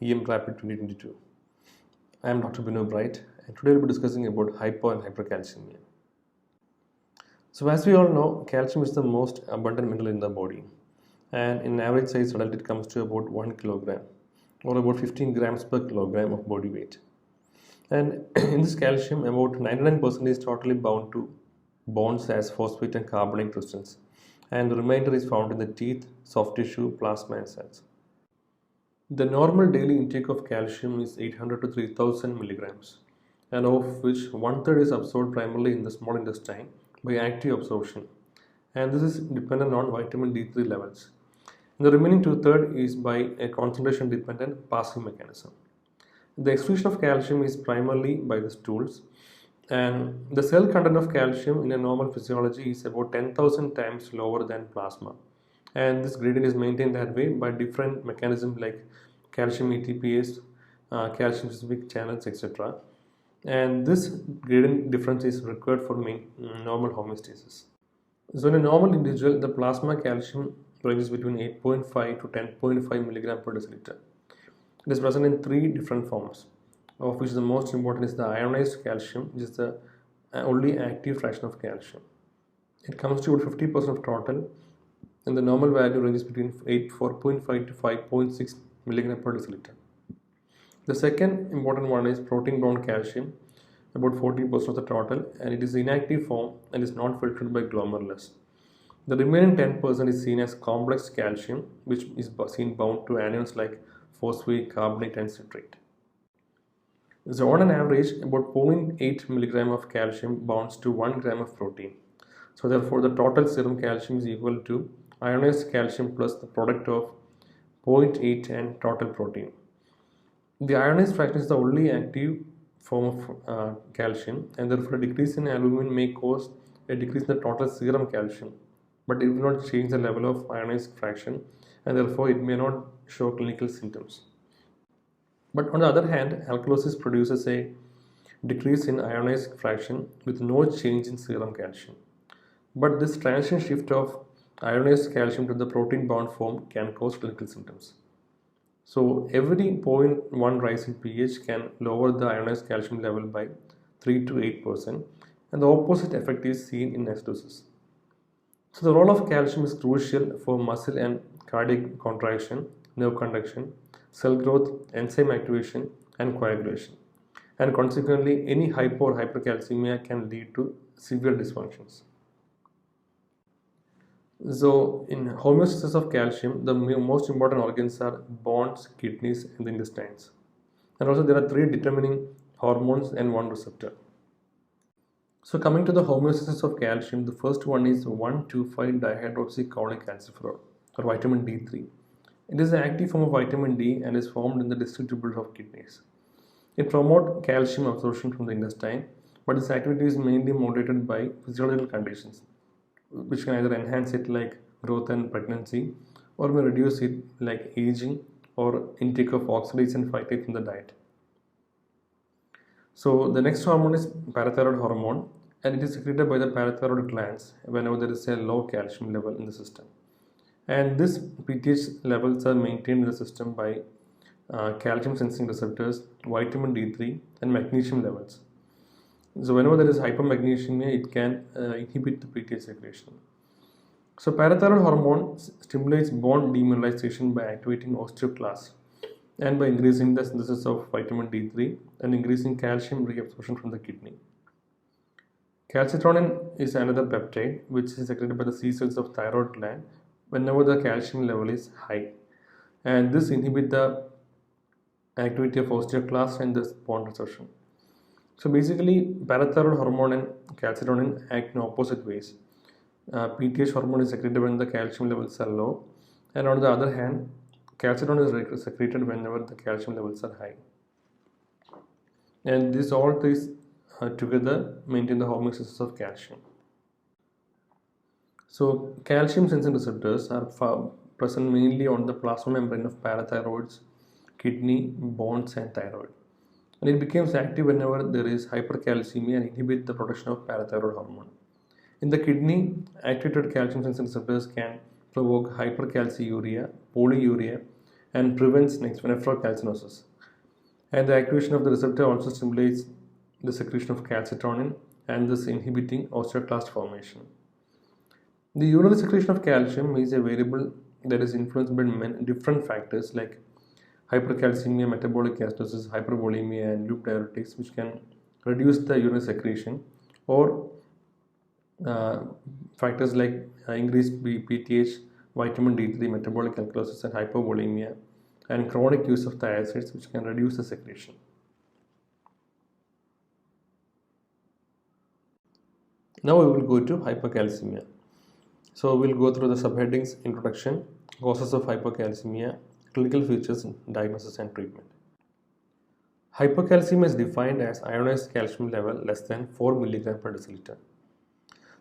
EM Rapid 2022. I am Dr. Binu Bright, and today we'll be discussing about hypo and hypercalcemia. So as we all know, calcium is the most abundant mineral in the body, and in average size adult it comes to about 1 kilogram or about 15 grams per kilogram of body weight. And in this calcium, about 99% is totally bound to bonds as phosphate and carbonate crystals, and the remainder is found in the teeth, soft tissue, plasma, and cells. The normal daily intake of calcium is 800 to 3000 milligrams, and of which one third is absorbed primarily in the small intestine by active absorption, and this is dependent on vitamin D3 levels. And the remaining two third is by a concentration dependent passive mechanism. The excretion of calcium is primarily by the stools, and the cell content of calcium in a normal physiology is about 10,000 times lower than plasma, and this gradient is maintained that way by different mechanisms like calcium ATPase, calcium specific channels, etc. And this gradient difference is required for normal homeostasis. So in a normal individual, the plasma calcium ranges between 8.5 to 10.5 milligram per deciliter. It is present in three different forms, of which the most important is the ionized calcium, which is the only active fraction of calcium. It comes to about 50% of total, and the normal value ranges between 4.5 to 5.6 milligram per deciliter. The second important one is protein bound calcium, about 40% of the total, and it is inactive form and is not filtered by glomerulus. The remaining 10% is seen as complex calcium, which is seen bound to anions like phosphate, carbonate, and citrate. So on an average, about 0.8 milligram of calcium bonds to 1 gram of protein. So therefore, the total serum calcium is equal to ionized calcium plus the product of 0.8 and total protein. The ionized fraction is the only active form of calcium, and therefore a decrease in albumin may cause a decrease in the total serum calcium, but it will not change the level of ionized fraction, and therefore it may not show clinical symptoms. But on the other hand, alkalosis produces a decrease in ionized fraction with no change in serum calcium. But this transient shift of ionized calcium to the protein bound form can cause clinical symptoms. So every 0.1 rise in pH can lower the ionized calcium level by 3 to 8%, and the opposite effect is seen in acidosis. So the role of calcium is crucial for muscle and cardiac contraction, nerve conduction, cell growth, enzyme activation, and coagulation. And consequently, any hypo or hypercalcemia can lead to severe dysfunctions. So in homeostasis of calcium, the most important organs are bones, kidneys, and the intestines. And also there are three determining hormones and one receptor. So coming to the homeostasis of calcium, the first one is 1,2,5-dihydroxycholecalciferol or vitamin D3. It is an active form of vitamin D and is formed in the distal tubules of kidneys. It promotes calcium absorption from the intestine, but its activity is mainly moderated by physiological conditions, which can either enhance it like growth and pregnancy, or may reduce it like aging or intake of oxalates and phytates in the diet. So the next hormone is parathyroid hormone, and it is secreted by the parathyroid glands whenever there is a low calcium level in the system. And this PTH levels are maintained in the system by calcium sensing receptors, vitamin D3, and magnesium levels. So whenever there is hypomagnesemia, it can inhibit the PTH secretion. So parathyroid hormone stimulates bone demineralization by activating osteoclasts and by increasing the synthesis of vitamin D3 and increasing calcium reabsorption from the kidney. Calcitonin is another peptide which is secreted by the C cells of thyroid gland whenever the calcium level is high, and this inhibits the activity of osteoclasts and the bone resorption. So basically, parathyroid hormone and calcitonin act in opposite ways. PTH hormone is secreted when the calcium levels are low, and on the other hand, calcitonin is secreted whenever the calcium levels are high. And all these together maintain the homeostasis of calcium. So calcium sensing receptors are present mainly on the plasma membrane of parathyroids, kidney, bones, and thyroid. And it becomes active whenever there is hypercalcemia and inhibit the production of parathyroid hormone. In the kidney, activated calcium sensing receptors can provoke hypercalciuria, polyuria, and prevents nephrocalcinosis. And the activation of the receptor also stimulates the secretion of calcitonin and thus inhibiting osteoclast formation. The urinary secretion of calcium is a variable that is influenced by different factors like hypercalcemia, metabolic acidosis, hypervolemia, and loop diuretics, which can reduce the urinary secretion, or uh, factors like increased PTH, vitamin D3, metabolic alkalosis, and hypovolemia, and chronic use of thiazides, which can reduce the secretion. Now we will go to hypercalcemia. So we'll go through the subheadings: introduction, causes of hypercalcemia, clinical features, diagnosis, and treatment. Hypercalcemia is defined as ionized calcium level less than 4 mg per deciliter.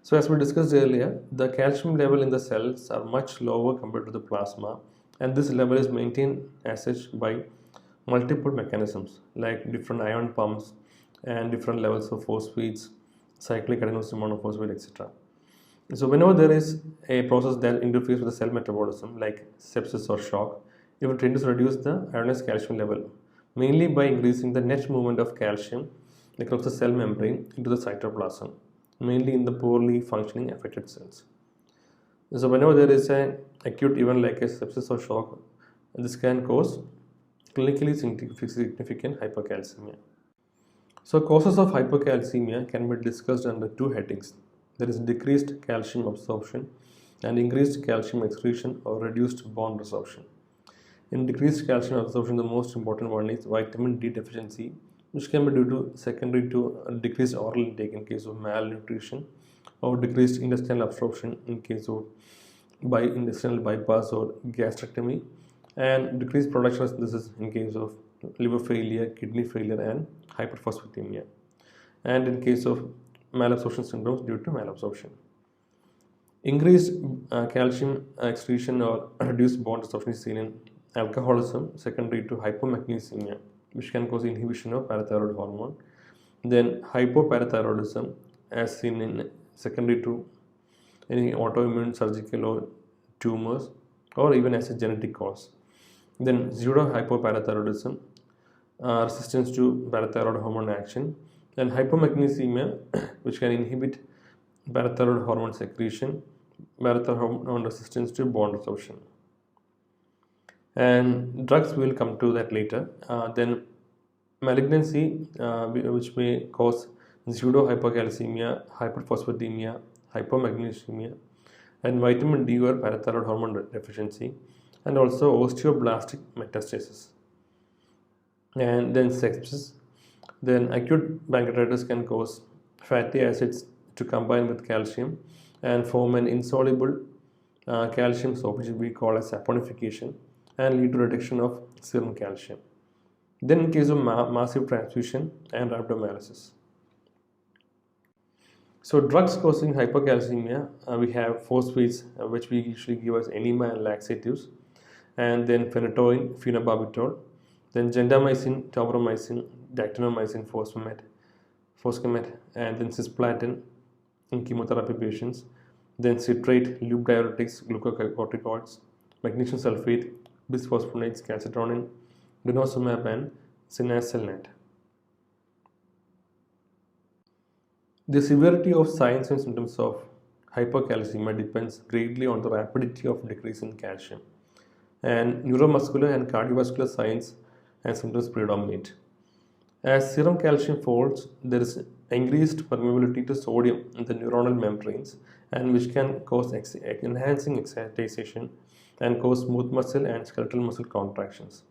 So as we discussed earlier, the calcium level in the cells are much lower compared to the plasma, and this level is maintained as such by multiple mechanisms like different ion pumps and different levels of phosphates, cyclic adenosine monophosphate, etc. So whenever there is a process that interferes with the cell metabolism like sepsis or shock, it will tend to reduce the ionized calcium level, mainly by increasing the net movement of calcium across the cell membrane into the cytoplasm, mainly in the poorly functioning affected cells. So whenever there is an acute event like a sepsis or shock, this can cause clinically significant hypercalcemia. So causes of hypercalcemia can be discussed under two headings. There is decreased calcium absorption and increased calcium excretion or reduced bone resorption. In decreased calcium absorption, the most important one is vitamin D deficiency, which can be due to secondary to decreased oral intake in case of malnutrition, or decreased intestinal absorption in case of intestinal bypass or gastrectomy, and decreased production of synthesis in case of liver failure, kidney failure, and hyperphosphatemia, and in case of malabsorption syndromes due to malabsorption. Increased calcium excretion or reduced bone resorption is seen in alcoholism secondary to hypomagnesemia, which can cause inhibition of parathyroid hormone. Then hypoparathyroidism, as seen in secondary to any autoimmune, surgical, or tumors, or even as a genetic cause. Then pseudo hypoparathyroidism, resistance to parathyroid hormone action, and hypomagnesemia, which can inhibit parathyroid hormone secretion, parathyroid hormone resistance to bone resorption. And drugs, we will come to that later. Then malignancy, which may cause pseudo hypercalcemia, hyperphosphatemia, hypomagnesemia, and vitamin D or parathyroid hormone deficiency, and also osteoblastic metastasis. And then sepsis. Then acute pancreatitis can cause fatty acids to combine with calcium and form an insoluble calcium soap, which we call as saponification, and lead to reduction of serum calcium. Then in case of massive transfusion and rhabdomyolysis. So drugs causing hypercalcemia, we have phosphates, which we usually give as enema and laxatives, and then phenytoin, phenobarbital, then gentamicin, taubromycin, dactinomycin, foscamet, and then cisplatin in chemotherapy patients, then citrate, loop diuretics, glucocorticoids, magnesium sulfate, bisphosphonates, calcitonin, denosumab, and sinaselnate. The severity of signs and symptoms of hypercalcemia depends greatly on the rapidity of decrease in calcium, and neuromuscular and cardiovascular signs and symptoms predominate. As serum calcium falls, there is increased permeability to sodium in the neuronal membranes, and which can cause enhancing excitation and cause smooth muscle and skeletal muscle contractions.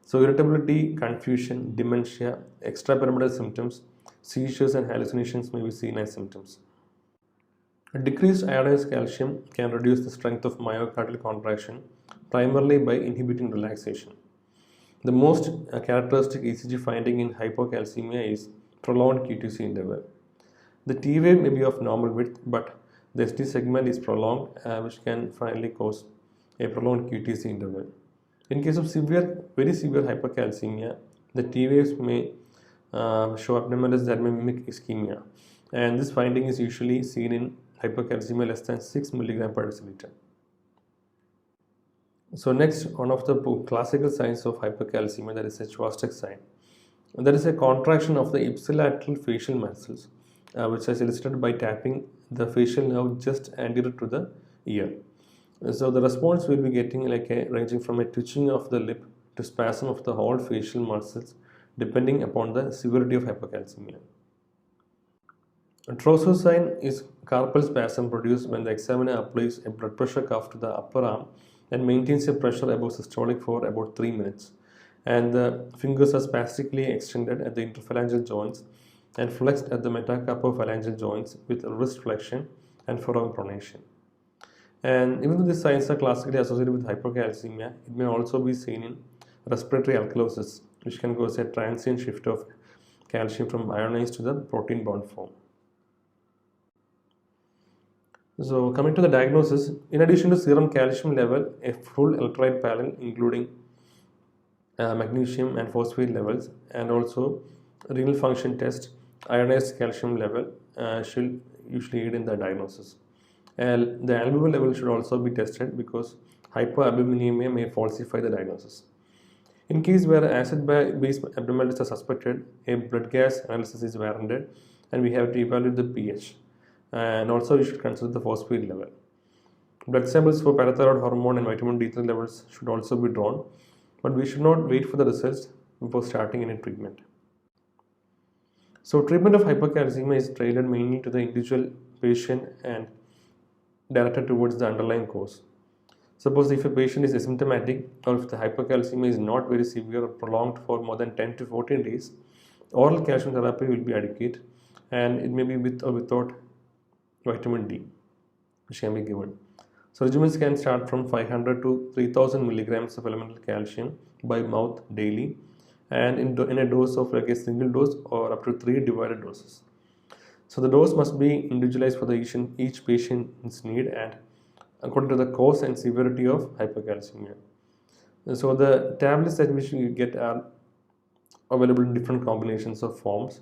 So irritability, confusion, dementia, extrapyramidal symptoms, seizures, and hallucinations may be seen as symptoms. A decreased ionized calcium can reduce the strength of myocardial contraction primarily by inhibiting relaxation. The most characteristic ECG finding in hypocalcemia is prolonged QTC interval. The T wave may be of normal width, but the ST segment is prolonged, which can finally cause a prolonged QTC interval. In case of very severe hypercalcemia, the T waves may show abnormalities that may mimic ischemia, and this finding is usually seen in hypercalcemia less than 6 mg per deciliter. So next, one of the classical signs of hypercalcemia, that is a Chvostek sign. There is a contraction of the ipsilateral facial muscles, which is illustrated by tapping the facial nerve just anterior to the ear. So the response will be getting like ranging from a twitching of the lip to spasm of the whole facial muscles, depending upon the severity of hypercalcemia. A trousseau sign is carpal spasm produced when the examiner applies a blood pressure cuff to the upper arm and maintains a pressure above systolic for about 3 minutes. And the fingers are spastically extended at the interphalangeal joints and flexed at the metacarpophalangeal joints with wrist flexion and forearm pronation. And even though these signs are classically associated with hypercalcemia, it may also be seen in respiratory alkalosis, which can cause a transient shift of calcium from ionized to the protein-bound form. So coming to the diagnosis, in addition to serum calcium level, a full electrolyte panel including magnesium and phosphate levels, and also renal function test, ionized calcium level should usually aid in the diagnosis. And the albumin level should also be tested because hypoalbuminemia may falsify the diagnosis. In case where acid-base abnormalities are suspected, a blood gas analysis is warranted, and we have to evaluate the pH. And also we should consider the phosphate level. Blood samples for parathyroid hormone and vitamin D3 levels should also be drawn, but we should not wait for the results before starting any treatment. So treatment of hypercalcemia is tailored mainly to the individual patient and directed towards the underlying cause. Suppose if a patient is asymptomatic, or if the hypercalcemia is not very severe or prolonged for more than 10 to 14 days, oral calcium therapy will be adequate, and it may be with or without vitamin D, which can be given. So regimens can start from 500 to 3000 milligrams of elemental calcium by mouth daily, and in a dose of like a single dose or up to 3 divided doses. So the dose must be individualized for each patient's need and according to the cause and severity of hypercalcemia. So the tablets that which you get are available in different combinations of forms,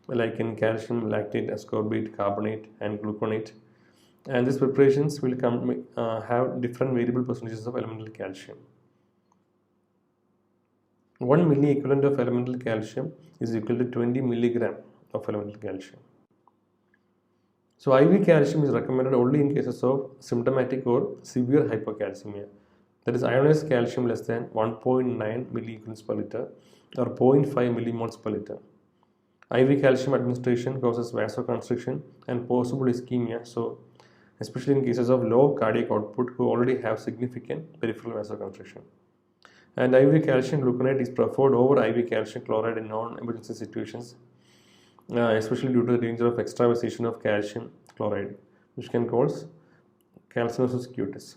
like in calcium lactate, ascorbate, carbonate, and gluconate. And these preparations will have different variable percentages of elemental calcium. 1 milli equivalent of elemental calcium is equal to 20 milligram of elemental calcium. So IV calcium is recommended only in cases of symptomatic or severe hypercalcemia. That is ionized calcium less than 1.9 milliequivalents per liter or 0.5 millimoles per liter. IV calcium administration causes vasoconstriction and possible ischemia, so especially in cases of low cardiac output who already have significant peripheral vasoconstriction. And IV calcium gluconate is preferred over IV calcium chloride in non-emergency situations, especially due to the danger of extravasation of calcium chloride, which can cause calcinosis cutis.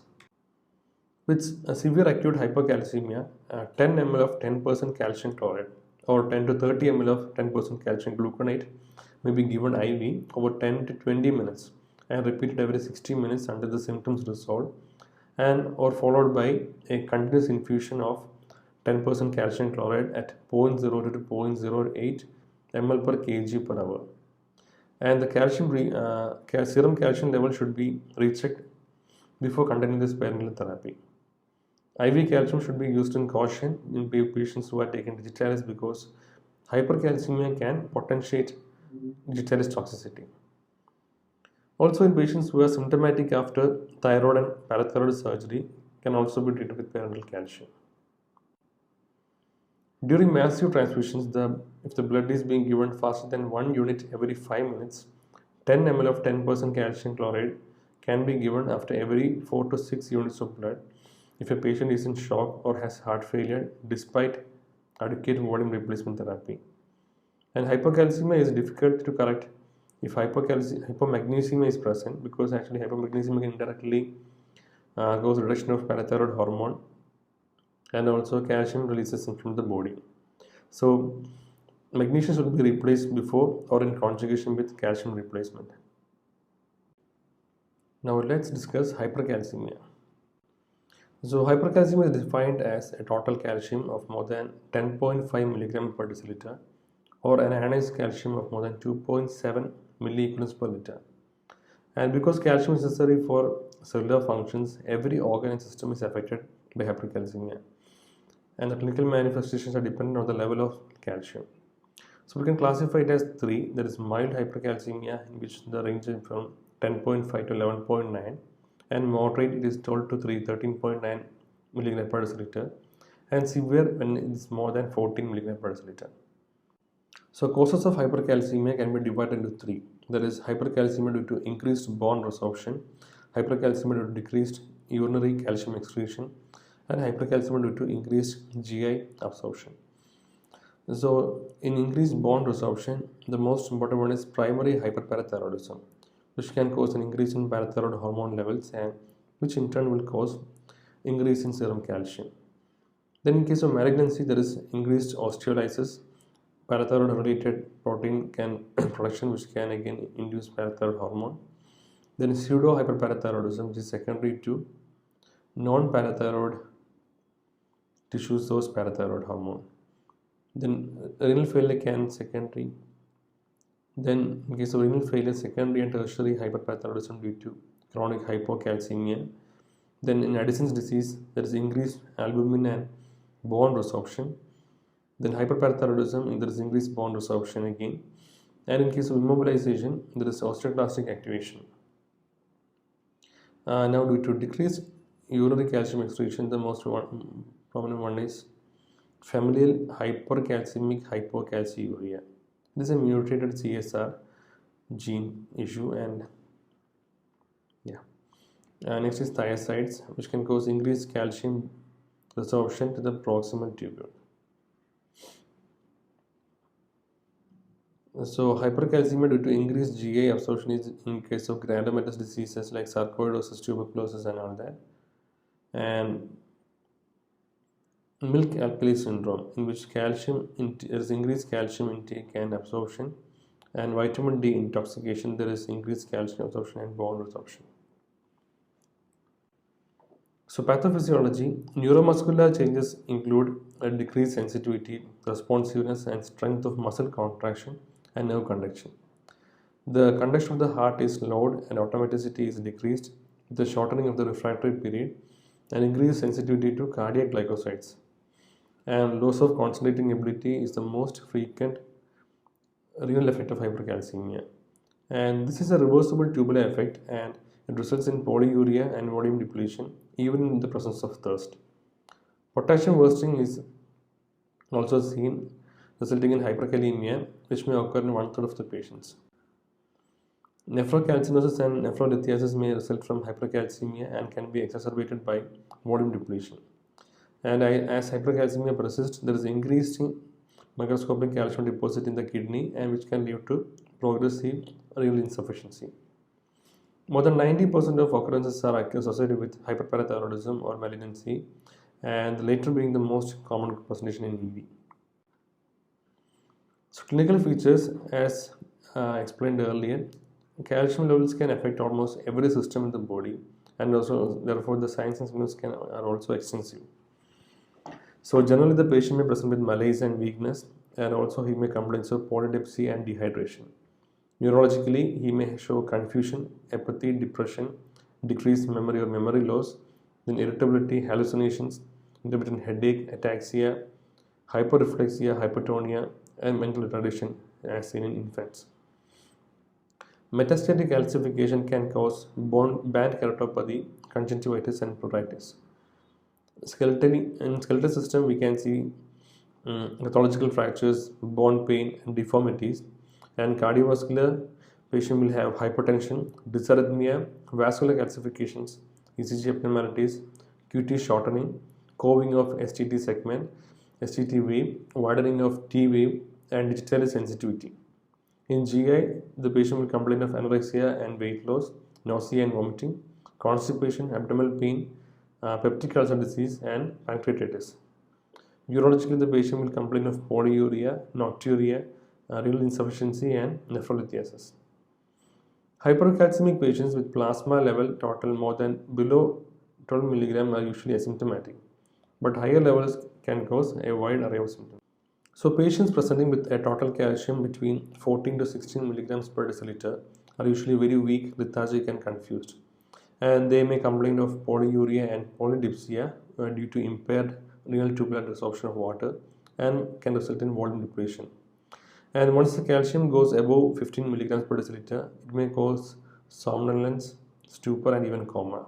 With a severe acute hypercalcemia, 10 ml of 10% calcium chloride or 10 to 30 ml of 10% calcium gluconate may be given IV over 10 to 20 minutes and repeated every 60 minutes until the symptoms resolve, and or followed by a continuous infusion of 10% calcium chloride at 0.02 to 0.08 ml per kg per hour. And the serum calcium level should be rechecked before continuing this perennial therapy. IV calcium should be used in caution in patients who are taking digitalis because hypercalcemia can potentiate digitalis toxicity. Also in patients who are symptomatic after thyroid and parathyroid surgery can also be treated with parenteral calcium. During massive transfusions, if the blood is being given faster than 1 unit every 5 minutes, 10 ml of 10% calcium chloride can be given after every 4 to 6 units of blood if a patient is in shock or has heart failure despite adequate volume replacement therapy. And hypercalcemia is difficult to correct if hypomagnesemia is present, because actually hypomagnesemia can indirectly cause reduction of parathyroid hormone and also calcium releases from the body. So magnesium should be replaced before or in conjugation with calcium replacement. Now let's discuss hypercalcemia. So hypercalcemia is defined as a total calcium of more than 10.5 milligram per deciliter or an ionized calcium of more than 2.7 milliequivalents per liter. And because calcium is necessary for cellular functions, every organ and system is affected by hypercalcemia, and the clinical manifestations are dependent on the level of calcium. So we can classify it as three. There is mild hypercalcemia, in which the range is from 10.5 to 11.9, and moderate it is 12 to 13.9 milligram per deciliter, and severe when it is more than 14 milligram per deciliter. So causes of hypercalcemia can be divided into three. There is hypercalcemia due to increased bone resorption, hypercalcemia due to decreased urinary calcium excretion, and hypercalcemia due to increased GI absorption. So in increased bone resorption, the most important one is primary hyperparathyroidism, which can cause an increase in parathyroid hormone levels, and which in turn will cause increase in serum calcium. Then in case of malignancy, there is increased osteolysis, parathyroid related protein can production, which can again induce parathyroid hormone. Then pseudo hyperparathyroidism, which is secondary to non-parathyroid tissue source parathyroid hormone. Then renal failure can secondary. Then in case of renal failure, secondary and tertiary hyperparathyroidism due to chronic hypocalcemia. Then in Addison's disease, there is increased albumin and bone resorption. Then hyperparathyroidism, there is increased bone resorption again. And in case of immobilization, there is osteoclastic activation. Now due to decreased urinary calcium excretion, the most prominent one is familial hypercalcemic hypocalciuria. It is a mutated CSR gene issue, and next is thiazides, which can cause increased calcium resorption to the proximal tubule. So hypercalcemia due to increased GI absorption is in case of granulomatosis diseases like sarcoidosis, tuberculosis, and all that. And milk alkali syndrome, in which there is increased calcium intake and absorption, and vitamin D intoxication, there is increased calcium absorption and bone resorption. So pathophysiology, neuromuscular changes include a decreased sensitivity, responsiveness, and strength of muscle contraction and nerve conduction. The conduction of the heart is slowed and automaticity is decreased with the shortening of the refractory period and increased sensitivity to cardiac glycosides. And loss of concentrating ability is the most frequent renal effect of hypercalcemia. And this is a reversible tubular effect, and it results in polyuria and volume depletion even in the presence of thirst. Potassium worsening is also seen, resulting in hyperkalemia, which may occur in 1/3 of the patients. Nephrocalcinosis and nephrolithiasis may result from hypercalcemia and can be exacerbated by volume depletion. And as hypercalcemia persists, there is increased microscopic calcium deposit in the kidney, and which can lead to progressive renal insufficiency. More than 90% of occurrences are associated with hyperparathyroidism or malignancy, and the latter being the most common presentation in EV. So clinical features, as explained earlier, calcium levels can affect almost every system in the body, and also therefore the signs and symptoms are also extensive. So generally the patient may present with malaise and weakness, and also he may complain of polydipsia and dehydration. Neurologically, he may show confusion, apathy, depression, decreased memory or memory loss, then irritability, hallucinations, intermittent headache, ataxia, hyperreflexia, hypotonia, and mental retardation as seen in infants. Metastatic calcification can cause band keratopathy, conjunctivitis, and pruritus. In skeletal system, we can see pathological fractures, bone pain, and deformities. And cardiovascular, patient will have hypertension, dysarrhythmia, vascular calcifications, ECG abnormalities, QT shortening, coving of STT segment, STT wave, widening of T wave, and digitalis sensitivity. In GI, the patient will complain of anorexia and weight loss, nausea and vomiting, constipation, abdominal pain, peptic ulcer disease, and pancreatitis. Urologically, the patient will complain of polyuria, nocturia, renal insufficiency, and nephrolithiasis. Hypercalcemic patients with plasma level total more than below 12 mg are usually asymptomatic, but higher levels can cause a wide array of symptoms. So patients presenting with a total calcium between 14 to 16 mg per deciliter are usually very weak, lethargic, and confused. and they may complain of polyuria and polydipsia due to impaired renal tubular resorption of water and can result in volume depletion. And once the calcium goes above 15 milligrams per deciliter, it may cause somnolence, stupor, and even coma.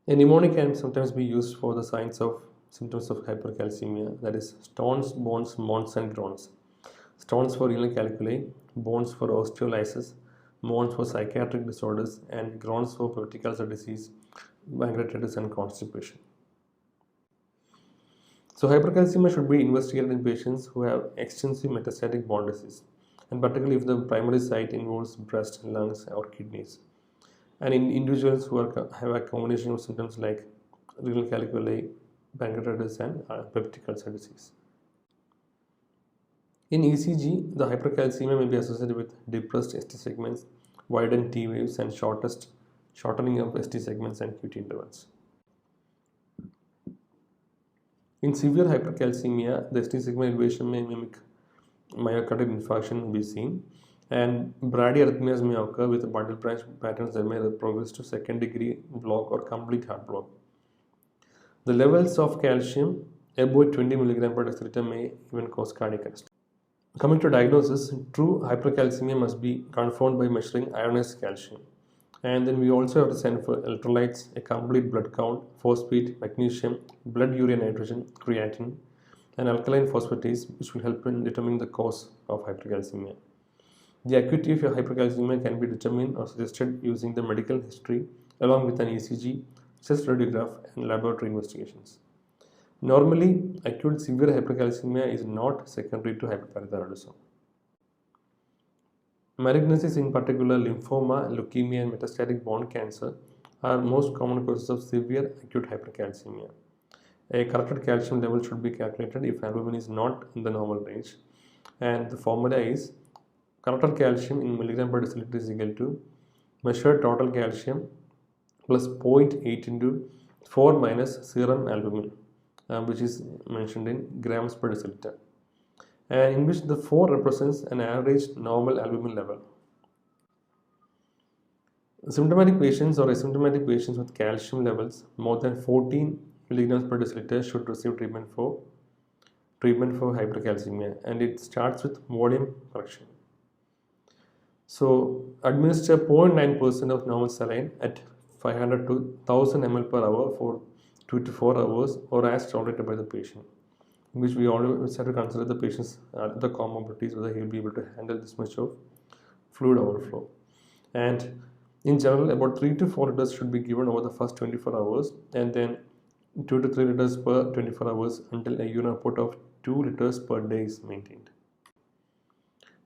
A mnemonic can sometimes be used for the signs of symptoms of hypercalcemia, that is stones, bones, moans, and groans. Stones for renal calculi, bones for osteolysis, moans for psychiatric disorders, and groans for peptic ulcer disease, pancreatitis, and constipation. So hypercalcemia should be investigated in patients who have extensive metastatic bone disease, and particularly if the primary site involves breast, lungs, or kidneys. And in individuals who have a combination of symptoms like renal calculi, pancreatitis, and peptic ulcer disease. In ECG, the hypercalcemia may be associated with depressed ST segments, widened T waves, and shortening of ST segments and QT intervals. In severe hypercalcemia, the ST segment elevation may mimic myocardial infarction may be seen, and bradyarrhythmias may occur with bundle branch patterns that may progress to second degree block or complete heart block. The levels of calcium above 20 mg per deciliter may even cause cardiac arrest. Coming to diagnosis, true hypercalcemia must be confirmed by measuring ionized calcium. And then we also have to send for electrolytes, a complete blood count, phosphate, magnesium, blood urea nitrogen, creatinine, and alkaline phosphatase, which will help in determining the cause of hypercalcemia. The acuity of your hypercalcemia can be determined or suggested using the medical history along with an ECG, chest radiograph, and laboratory investigations. Normally, acute severe hypercalcemia is not secondary to hyperparathyroidism. Malignancies, in particular lymphoma, leukemia, and metastatic bone cancer, are most common causes of severe acute hypercalcemia. A corrected calcium level should be calculated if albumin is not in the normal range, and the formula is corrected calcium in milligram per deciliter is equal to measured total calcium plus 0.8 into 4 minus serum albumin, which is mentioned in grams per deciliter, and in which the 4 represents an average normal albumin level. Symptomatic patients or asymptomatic patients with calcium levels more than 14 milligrams per deciliter should receive treatment for hypercalcemia, and it starts with volume correction. So administer 0.9% of normal saline at 500 to 1000 ml per hour for 2 to 4 hours or as tolerated by the patient, in which we always have to consider the patient's other comorbidities, whether he will be able to handle this much of fluid overflow. And in general, about 3 to 4 liters should be given over the first 24 hours, and then 2 to 3 liters per 24 hours until a urine output of 2 liters per day is maintained.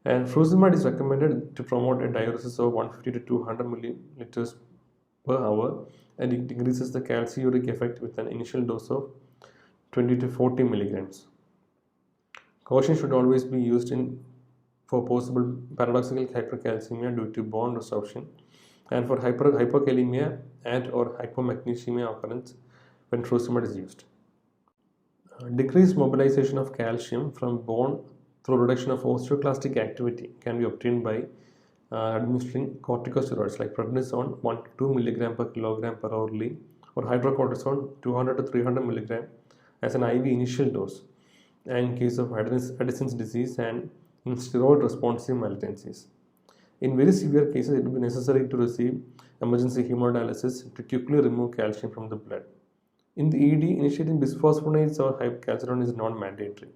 And furosemide is recommended to promote a diuresis of 150 to 200 milliliters per hour, and it increases the calciuric effect with an initial dose of 20 to 40 milligrams. Caution should always be used for possible paradoxical hypercalcemia due to bone resorption, and for hypokalemia and or hypomagnesemia occurrence when furosemide is used. Decreased mobilization of calcium from bone through reduction of osteoclastic activity can be obtained by administering corticosteroids like prednisone 1 to 2 mg per kilogram per hourly, or hydrocortisone 200 to 300 mg as an IV initial dose, and in case of Addison's disease and in steroid responsive malignancies. In very severe cases, it will be necessary to receive emergency hemodialysis to quickly remove calcium from the blood. In the ED, initiating bisphosphonates or calcitonin is not mandatory.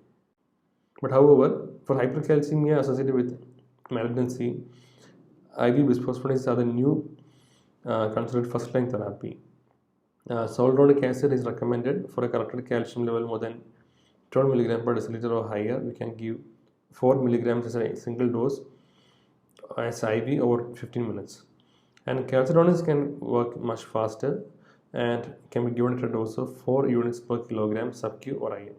But however, for hypercalcemia associated with malignancy, IV bisphosphonates are the new considered first-line therapy. Zoledronic acid is recommended for a corrected calcium level more than 12 mg per deciliter or higher. We can give 4 mg as a single dose as IV over 15 minutes. And calcitonin can work much faster and can be given at a dose of 4 units per kilogram sub-Q or IM.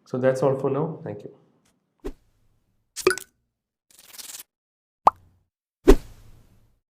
So that's all for now. Thank you.